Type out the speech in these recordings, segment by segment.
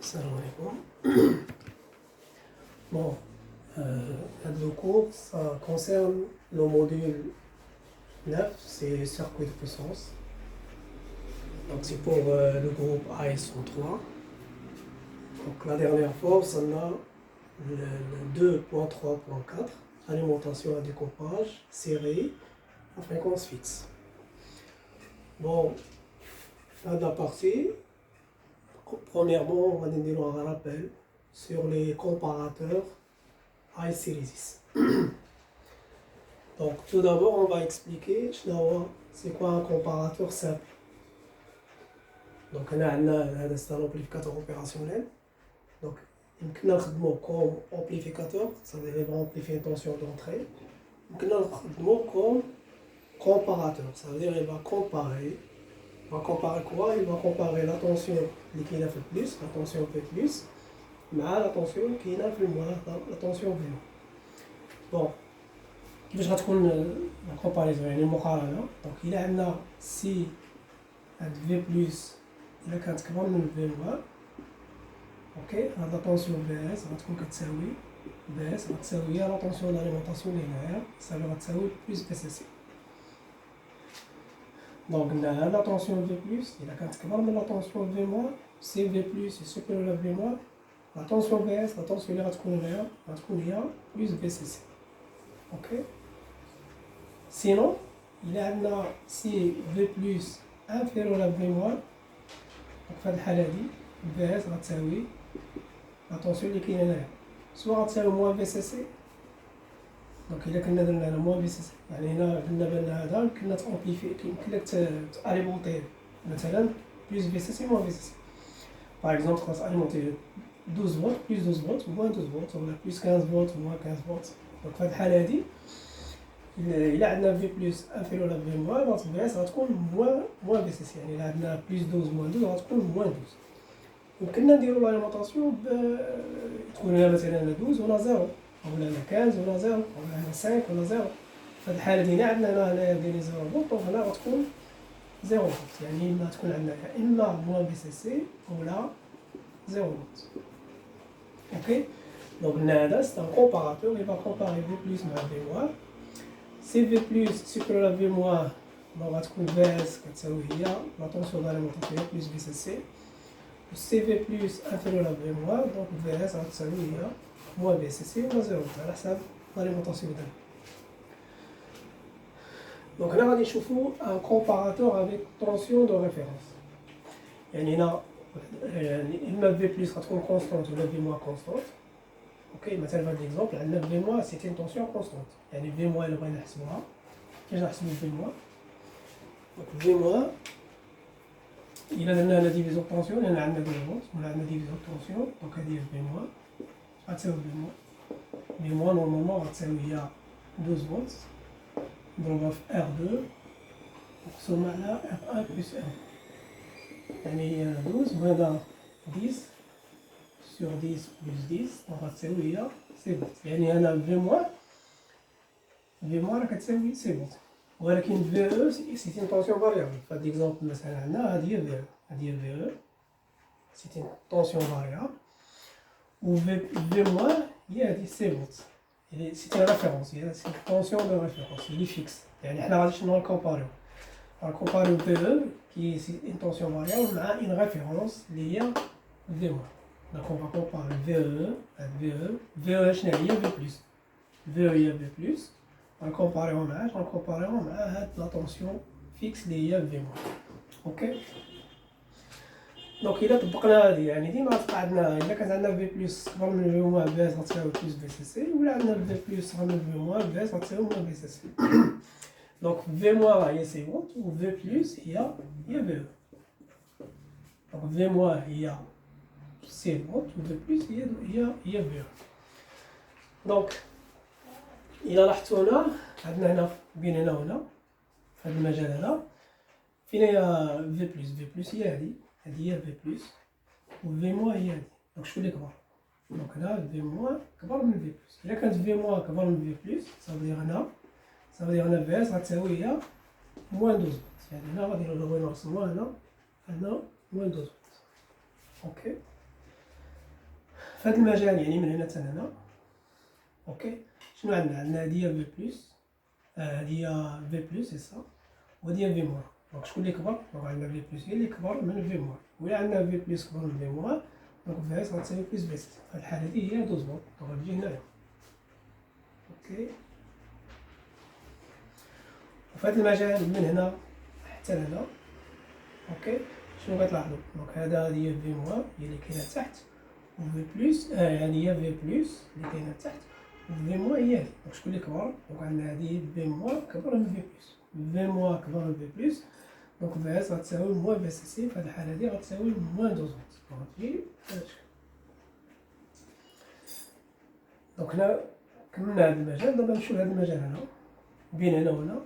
Salam alaikum. Bon, le cours, ça concerne le module 9, c'est circuit de puissance. Donc c'est pour le groupe AS103. Donc la dernière fois, on a le 2.3.4, alimentation à découpage, série, à fréquence fixe. Bon, fin de la partie, premièrement, on va donner un rappel sur les comparateurs iSeries. Donc tout d'abord, on va expliquer c'est quoi un comparateur simple. Donc on a c'est un amplificateur opérationnel. Donc on a comme amplificateur, ça veut dire amplifier une tension d'entrée. On a comme comparateur, ça veut dire il va comparer. Il va comparer quoi? Il va comparer la tension qui a fait plus, la tension fait plus, mais la tension qui a fait moins, la tension V. Bon, كيفاش غتكون لا كومباريزون يعني المقارنه؟ دونك الا عندنا سي هاد في بلس الا كانت كبر من في موان، اوكي، هاد لا طونسيون في اس غتكون كتساوي في اس غتساوي لا طونسيون داليمونطاسيون اللي هنايا صافي غتساوي بلس في سي سي. دونك قلنا هاد لا طونسيون في بلس الا كانت كبر من لا طونسيون في موان، سي في بلس سوبيريور لا في موان، لا طونسيون في اس لا طونسيون اللي غتكون هنايا غتكون هي بلس في سي سي. اوكي، sinon il a si V plus inférieur à V moins donc في الحالة دي V S غتساوي لا طونسيون اللي كاينة هنايا سوا غتساوي موان في سي سي. دونك إلا كنا درنا هنا موان في سي سي يعني هنا قلنا بأن هذا يمكننا تأمبليفي يمكن لك تأليمونتيه مثلا بلس في سي سي موان في سي سي. باغ إكزومبل تقدر تأليمونتي 12 فولت بلس 12 فولت موان 12 فولت ولا بلس 15 فولت موان 15 فولت. دونك في هاد الحالة هادي إلا عندنا في بلس انفيريور ا في موان دونك في اس غتكون موان في سي سي، يعني إلا عندنا بلس 12 موان 12 غتكون موان 12. يمكننا نديرو لاليمونطاسيون تكون هنا مثلا 12 ولا 0 ولا 15 ولا 0 ولا 5 ولا 0. في هاد الحالة ديالنا عندنا هنايا ديري 0 فولت دونك هنا غتكون 0 فولت، يعني إما تكون عندنا إما موان في سي سي ولا 0 فولت. اوكي، دونك قلنا هذا سي ان كومباراتور il va comparer V plus مع V moins. سي في بلس سوبيريور ا في موان دونك غتكون في اس كتساوي هي لا طونسيون داليمونطاسيون بلس في سي سي، و سي في بلس انفيريور ا في موان دونك في اس غتساوي هي موان في سي سي ولا زيرو على حساب داليمونطاسيون ديالنا. دونك هنا غادي نشوفو ان كومباراتور افيك طونسيون دو ريفيرونس، يعني هنا اما في بلس غتكون كونستونت ولا في موان كونستونت. اوكي، مثلا في هذا ليكزومبل عندنا في موان سيتي طونسيون كونستونت، يعني في موان اللي بغينا نحسبوها كيفاش نحسبو في موان؟ دونك في موان إلا درنا هنا ديفيزيون طونسيون هنا عندنا 2 فولت ولا عندنا ديفيزيون طونسيون دونك هادي هي في موان غتساوي في موان. في موان نورمالمون غتساوي هي 12 فولت نضربها في R2 مقسومة على R1 بلس 1، يعني هي 12 وهذا 10 sur 10 plus 10 دونك غتساوي هي سي فولت، يعني هنا في موان راه كتساوي سي فولت، ولكن في او سي ان طونسيون فاريابل. في هاد ليكزومبل مثلا عندنا هادي هي في او، هادي هي في او سي ان طونسيون فاريابل، و في موان هي هادي سي فولت، يعني سي ان ريفيرونس، هي سي طونسيون دو ريفيرونس اللي فيكس. يعني حنا غادي شنو نكومباريو؟ غنكومباريو في او كي سي ان طونسيون فاريابل مع ان ريفيرونس اللي هي في موان. Donc on va comparer VE à VE. VE شنو هي V plus. VE هي V plus. غنكومباريوها معاه غنكومباريوها مع هاد لا طونسيون فيكس اللي هي في موان. اوكي، دونك إلا طبقنا هادي يعني ديما غتبقى عندنا إلا كانت عندنا في بلس كبر من في موان في اس غتساوي بلس في سي سي، ولا عندنا في بلس صغر من في موان في اس غتساوي موان في سي سي. دونك في موان هي سي فولت و في بلس هي في او. دونك في موان هي سي فولت و في بلس هي في او. دونك إلا لاحظتو هنا عندنا هنا بين هنا وهنا في هذا المجال هذا فين هي في بلس هي هادي هي في بلس و في موان هي هادي. دونك شكون اللي كبر؟ دونك هنا في موان كبر من في بلس. إلا كانت في موان كبر من في بلس صافي هنا في اس غتساوي هي موان 12 فولت، يعني هنا غادي نديرو هنا نرسموها هنا موان 12 فولت. اوكي، في هذا المجال يعني من هنا حتى هنا. اوكي شنو عندنا؟ عندنا هادي هي في بلس، هادي هي في بلس سي سا، وهادي هي في موار. دونك شكون اللي كبر؟ دونك عندنا في بلس هي اللي كبر من في موار، ولا عندنا في بلس كبر من في موار دونك في اس غتساوي بلس في اس. في الحالة هادي هي 12 فولت، دونك غتجي هنايا. اوكي وفي هذا المجال من هنا حتى لهنا. اوكي شنو كتلاحظوا؟ دونك هادي هي في موار هي اللي كاينه تحت، وفي بلس يعني هي في بلس اللي كاينه تحت، وفي موار هي هادي. دونك شكون اللي كبر؟ دونك عندنا هادي في موار كبر من في بلس، في موار كبر من في بلس، دونك في اس غتساوي موان في اس سي. في هاد الحالة هادي غتساوي موان 12 فولت. غتجي بهاد الشكل. دونك هنا كملنا هاد المجال، دابا نمشيو لهاد المجال هنا بين هنا وهنا.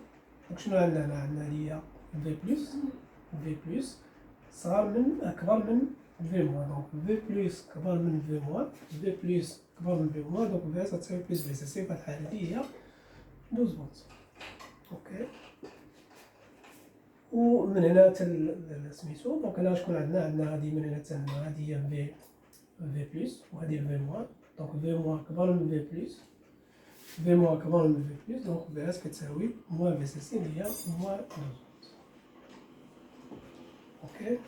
دونك شنو عندنا هنا؟ عندنا هادي هي في بلس، في بلس صغار من كبر من في موان، دونك في بلس كبر من في موان، في بلس كبر من في موان، دونك في اس غتساوي بلس في اس سي. في هاد الحالة هادي هي 12 فولت. اوكي ومن هنا حتى سميتو. دونك هنا شكون عندنا؟ عندنا هادي من هنا حتى هنا هادي هي في بلس وهادي في موان، دونك في موان كبر من في بلس، في موان كبر من في بلس، دونك في اس كتساوي موان في اس سي اللي هي موان 12 فولت. اوكي